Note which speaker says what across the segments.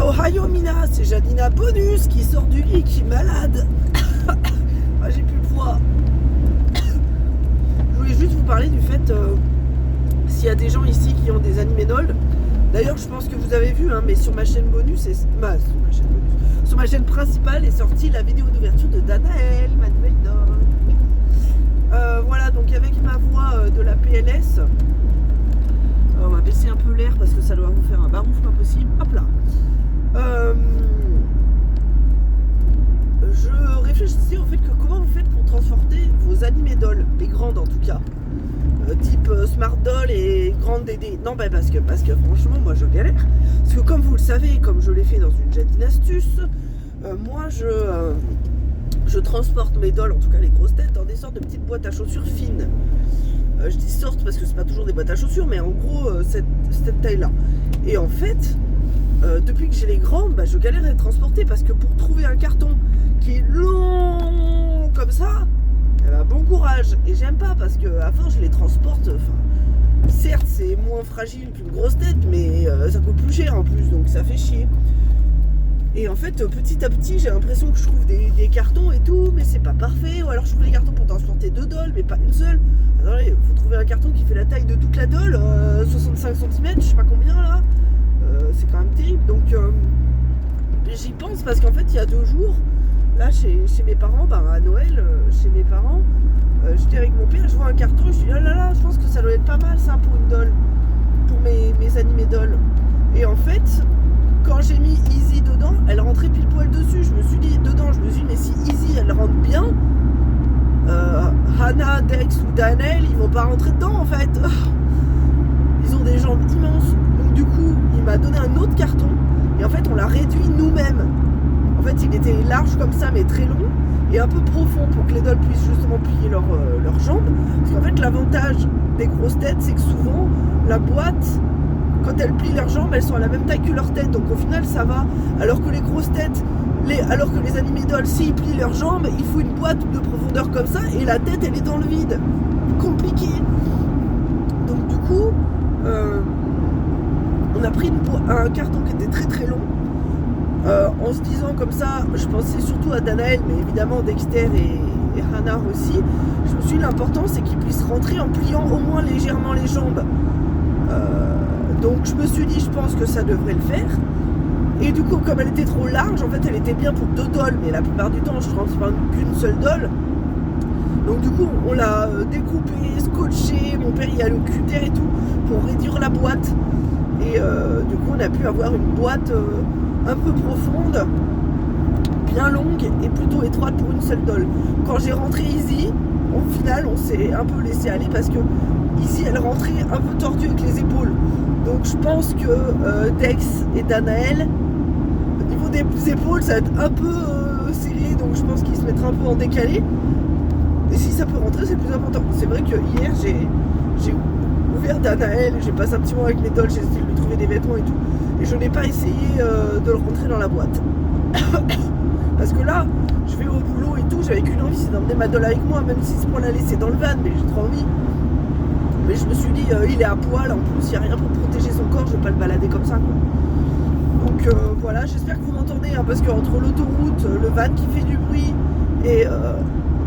Speaker 1: Ohio Mina, c'est Janina Bonus qui sort du lit, qui est malade. Ah, j'ai plus de voix. Je voulais juste vous parler du fait, s'il y a des gens ici qui ont des animénols. D'ailleurs, je pense que vous avez vu, hein, mais sur ma chaîne bonus, sur ma chaîne principale est sortie la vidéo d'ouverture de Danaël, ma nouvelle dog. Voilà, donc avec ma voix de la PLS, on va baisser un peu l'air parce que ça doit vous faire un barouf pas possible. Hop là. Je réfléchissais au fait que comment vous faites pour transporter vos animédols, les grandes en tout cas, type Smart Doll et grande Dédé. Non, parce que franchement, moi je galère. Parce que comme vous le savez, comme je l'ai fait dans une Jadine Astuce, moi je transporte mes dolls, en tout cas les grosses têtes, dans des sortes de petites boîtes à chaussures fines. Je dis sorte parce que c'est pas toujours des boîtes à chaussures, mais en gros cette taille-là. Et en fait, depuis que j'ai les grandes, je galère à les transporter parce que pour trouver un carton qui est long comme ça, bon courage. Et j'aime pas parce que à force je les transporte. Certes, c'est moins fragile qu'une grosse tête, mais ça coûte plus cher en plus, donc ça fait chier. Et en fait, petit à petit, j'ai l'impression que je trouve des cartons et tout, mais c'est pas parfait. Ou alors je trouve des cartons pour transporter 2 dolls, mais pas une seule. Attendez, faut trouver un carton qui fait la taille de toute la doll, 65 cm, je sais pas combien là. C'est quand même terrible. Donc j'y pense parce qu'en fait, il y a 2 jours, là chez mes parents, à Noël, chez mes parents, j'étais avec mon père, je vois un carton, je dis oh là là, je pense que ça doit être pas mal ça pour une doll, pour mes animés dolls. Et en fait, quand j'ai mis Easy dedans, elle rentrait pile poil dessus. Je me suis dit, mais si Easy elle rentre bien, Hannah, Dex ou Daniel, ils vont pas rentrer dedans en fait. Ils ont des jambes immenses. Donc du coup, il m'a donné un autre carton. Et en fait, on l'a réduit nous-mêmes. En fait, il était large comme ça, mais très long. Et un peu profond pour que les dolls puissent justement plier leurs jambes. Parce qu'en fait, l'avantage des grosses têtes, c'est que souvent, la boîte, quand elles plient leurs jambes, elles sont à la même taille que leur tête. Donc au final, ça va. Alors que les grosses têtes, alors que les animés dolls, s'ils plient leurs jambes, il faut une boîte de profondeur comme ça. Et la tête, elle est dans le vide. Compliqué. Donc du coup, on a pris un carton qui était très très long. En se disant comme ça, je pensais surtout à Danaël, mais évidemment Dexter et Hannah aussi. Je me suis dit, l'important c'est qu'ils puissent rentrer en pliant au moins légèrement les jambes. Donc je me suis dit, je pense que ça devrait le faire. Et du coup, comme elle était trop large, en fait elle était bien pour 2 dolls, mais la plupart du temps je transporte qu'une seule doll. Donc du coup on l'a découpé, scotché, mon père y a le cutter et tout pour réduire la boîte. Et du coup on a pu avoir une boîte un peu profonde, bien longue et plutôt étroite pour une seule doll. Quand j'ai rentré Easy, au final on s'est un peu laissé aller parce que Easy elle rentrait un peu tordue avec les épaules. Donc je pense que Dex et Danaël, au niveau des épaules, ça va être un peu serré, donc je pense qu'ils se mettraient un peu en décalé. Et si ça peut rentrer, c'est le plus important. C'est vrai que hier j'ai ouvert Danaël, j'ai passé un petit moment avec mes dolls, j'ai essayé de lui trouver des vêtements et tout. Et je n'ai pas essayé de le rentrer dans la boîte. Parce que là, je vais au boulot et tout, j'avais qu'une envie, c'est d'emmener ma doll avec moi, même si c'est pour la laisser dans le van, mais j'ai trop envie. Mais je me suis dit, il est à poil, en plus, il n'y a rien pour protéger son corps, je ne vais pas le balader comme ça, quoi. Donc voilà, j'espère que vous m'entendez, hein, parce qu'entre l'autoroute, le van qui fait du bruit et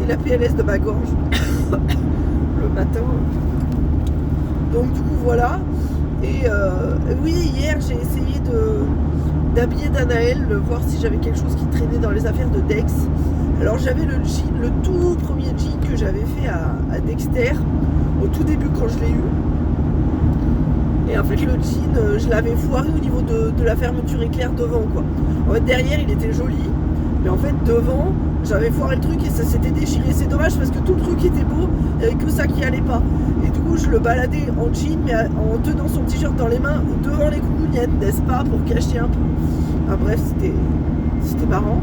Speaker 1: la PLS de ma gorge, le matin. Donc du coup, voilà. Et oui, hier j'ai essayé d'habiller Danaël, voir si j'avais quelque chose qui traînait dans les affaires de Dex. Alors j'avais le jean, le tout premier jean que j'avais fait à Dexter au tout début quand je l'ai eu. Et en fait le jean, je l'avais foiré au niveau de la fermeture éclair devant, quoi. En fait derrière il était joli, mais en fait devant j'avais foiré le truc et ça s'était déchiré. C'est dommage parce que tout le truc était beau, il n'y avait que ça qui allait pas. Et du coup je le baladais en jean mais en tenant son t-shirt dans les mains devant les coucougnettes, n'est-ce pas, pour cacher un peu. Enfin bref, c'était marrant.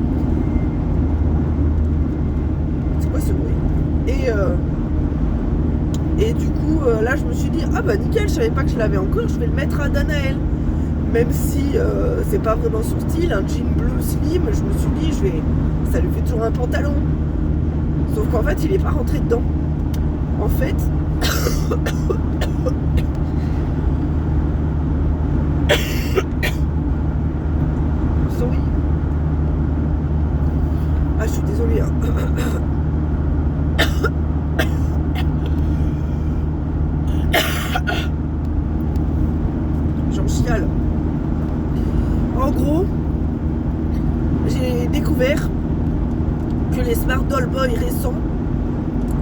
Speaker 1: C'est quoi ce bruit? Et du coup là je me suis dit, ah bah nickel, je savais pas que je l'avais encore, je vais le mettre à Danaël. Même si c'est pas vraiment son style, un jean bleu slim, je me suis dit, ça lui fait toujours un pantalon. Sauf qu'en fait, il est pas rentré dedans. En fait, En gros, j'ai découvert que les Smart Doll Boy récents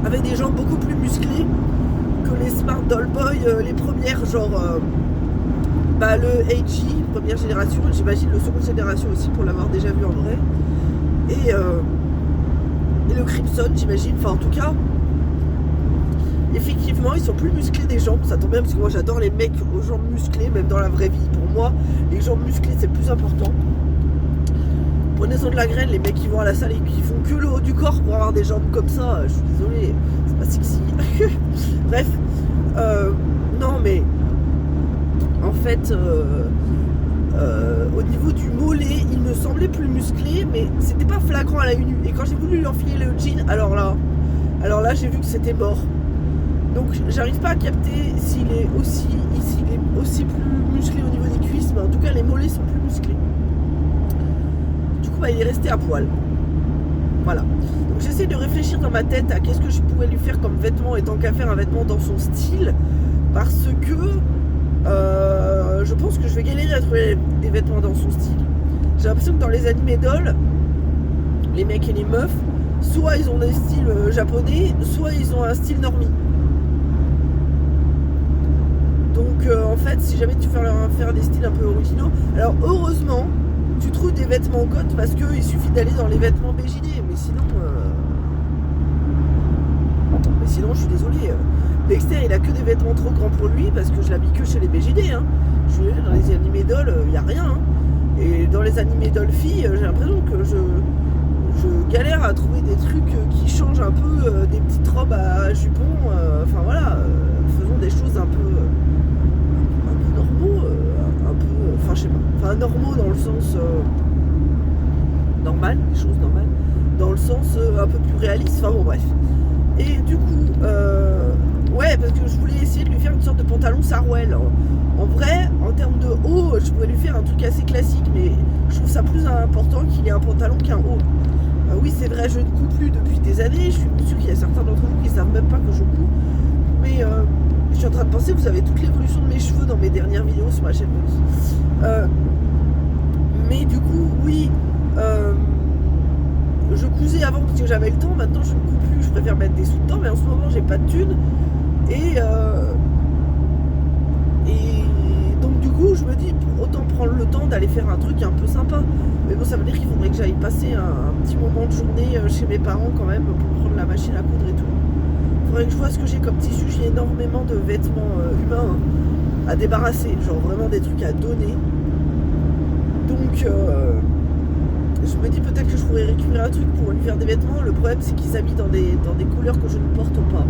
Speaker 1: avaient des jambes beaucoup plus musclées que les Smart Doll Boy, les premières, genre le HG, première génération, j'imagine le seconde génération aussi pour l'avoir déjà vu en vrai, et le Crimson, j'imagine, enfin en tout cas, effectivement ils sont plus musclés des jambes, ça tombe bien parce que moi j'adore les mecs aux jambes musclées, même dans la vraie vie, pour moi les jambes musclées c'est plus important. Prenez-en de la graine, les mecs qui vont à la salle et qui font que le haut du corps pour avoir des jambes comme ça, je suis désolée, c'est pas sexy. Bref, non mais en fait au niveau du mollet il me semblait plus musclé, mais c'était pas flagrant à l'œil nu, et quand j'ai voulu lui enfiler le jean, alors là j'ai vu que c'était mort. Donc j'arrive pas à capter s'il est aussi plus musclé au niveau des cuisses, mais en tout cas les mollets sont plus musclés. Du coup il est resté à poil. Voilà. Donc j'essaie de réfléchir dans ma tête à qu'est-ce que je pourrais lui faire comme vêtement, et tant qu'à faire un vêtement dans son style, parce que je pense que je vais galérer à trouver des vêtements dans son style. J'ai l'impression que dans les animés dolls, les mecs et les meufs, soit ils ont des styles japonais, soit ils ont un style normie. Donc en fait, si jamais tu veux faire des styles un peu originaux, alors heureusement tu trouves des vêtements cotes, parce qu'il suffit d'aller dans les vêtements BJD, mais sinon je suis désolée, Dexter il a que des vêtements trop grands pour lui, parce que je l'habille que chez les BJD, hein. Je suis dans les animés dolls, il n'y a rien, hein. Et dans les animés dolls filles, j'ai l'impression que je galère à trouver des trucs qui changent un peu, des petites robes à jupons, enfin voilà, faisons des choses un peu normaux, enfin je sais pas, enfin normaux dans le sens normal, des choses normales, dans le sens un peu plus réaliste, enfin bon bref. Et du coup, ouais, parce que je voulais essayer de lui faire une sorte de pantalon Sarwell. En vrai, en termes de haut, je pourrais lui faire un truc assez classique, mais je trouve ça plus important qu'il ait un pantalon qu'un haut. Oui, c'est vrai, je ne couds plus depuis des années, je suis sûre qu'il y a certains d'entre vous qui ne savent même pas que je couds, mais je suis en train de penser, vous avez toute l'évolution de mes cheveux dans mes dernières vidéos sur ma chaîne. Mais du coup, oui, je cousais avant parce que j'avais le temps, maintenant je ne couds plus, je préfère mettre des sous-temps, mais en ce moment j'ai pas de thunes, et donc du coup je me dis autant prendre le temps d'aller faire un truc un peu sympa. Mais bon, ça veut dire qu'il faudrait que j'aille passer un petit moment de journée chez mes parents quand même pour prendre la machine à coudre et tout. Il faudrait que je vois ce que j'ai comme tissu. J'ai énormément de vêtements humains à débarrasser, genre vraiment des trucs à donner. Donc je me dis peut-être que je pourrais récupérer un truc pour lui faire des vêtements. Le problème c'est qu'ils s'habillent dans des couleurs que je ne porte pas.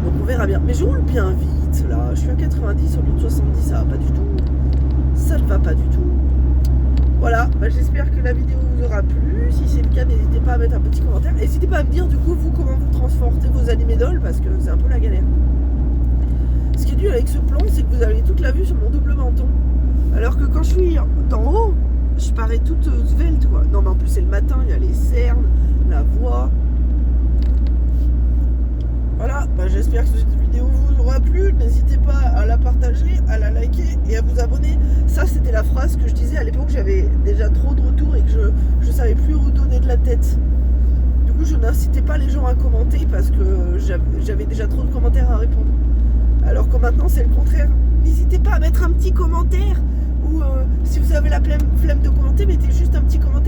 Speaker 1: Donc on verra bien. Mais je roule bien vite là, je suis à 90 au lieu de 70, ça va pas du tout. Ça ne va pas du tout. Voilà, j'espère que la vidéo vous aura plu. Si c'est le cas, n'hésitez pas à mettre un petit commentaire. N'hésitez pas à me dire du coup vous comment vous transportez vos animés dolls, parce que c'est un peu la galère. Ce qui est dur avec ce plan, c'est que vous avez toute la vue sur mon double menton. Alors que quand je suis d'en haut, je parais toute svelte quoi. Non mais en plus c'est le matin, il y a les cernes, la voix. Voilà, j'espère que cette vidéo vous aura plu. N'hésitez pas à la partager, à la liker et à vous abonner. Ça c'était la phrase que je disais à l'époque, j'avais déjà trop de retours et que je savais plus où donner de la tête. Du coup je n'incitais pas les gens à commenter parce que j'avais déjà trop de commentaires à répondre. Alors que maintenant c'est le contraire. N'hésitez pas à mettre un petit commentaire, ou si vous avez la flemme de commenter, mettez juste un petit commentaire.